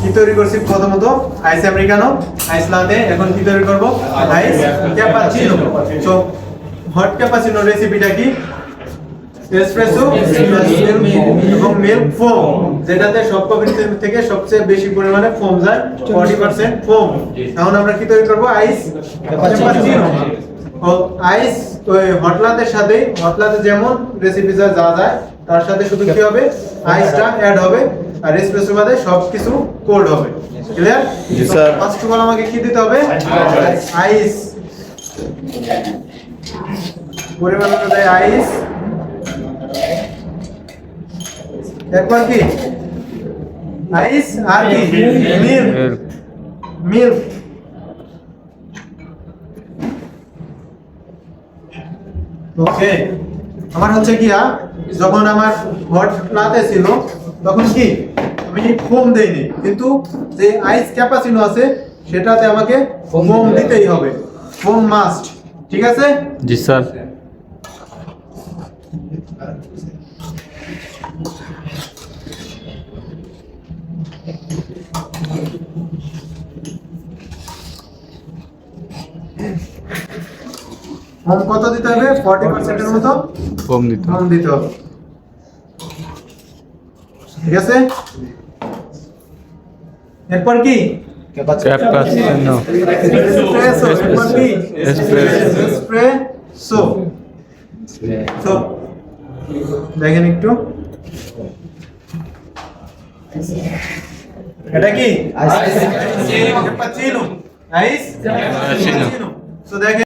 কি তৈরি করছি প্রথমত আইস আমেরিকানো, আইস লাতে। এখন কি তৈরি করব? আইস ক্যাপাচিনো। সো হট ক্যাপাচিনো রেসিপিটা কি? এসপ্রেসো এবং মিল্ক ফোম, যেটাতে সব কফি থেকে সবচেয়ে বেশি পরিমাণে ফোম যায়, 40% ফোম। এখন আমরা কি তৈরি করব? আইস ক্যাপাচিনো। ও আইস ওই হট লাতের সাথে, হট লাতে যেমন রেসিপি যা যায় তার সাথে শুধু কি হবে? আইসটা অ্যাড হবে, আর এসপ্রেসো বাদে সবকিছু কোল্ড হবে। Clear? G sir. First of all আমাকে কি দিতে হবে? আইস, পরিমাণ অনুযায়ী আইস। এরপর কি? আইস আর কি? মিল্ক। মিল্ক। ওকে, আমার হচ্ছে কি যখন আমার হট লাতে ছিল তখন কি আমি ফোম দেইনি, কিন্তু যে আইস ক্যাপাচিনো আছে সেটাতে আমাকে ফোম দিতেই হবে। Foam must. ঠিক আছে? জি স্যার। ফোম কত দিতে হবে? 40% এর মতো ফোম দিতে ফোম দিতে হবে। ঠিক আছে? এরপর কি? ক্যাপাচিনো। এসপ্রেসো। এরপর কি? এসপ্রেসো। এসপ্রেসো। সো দেখেন একটু, এটা কি? আইস ক্যাপাচিনো। আইস ক্যাপাচিনো। সো দেখেন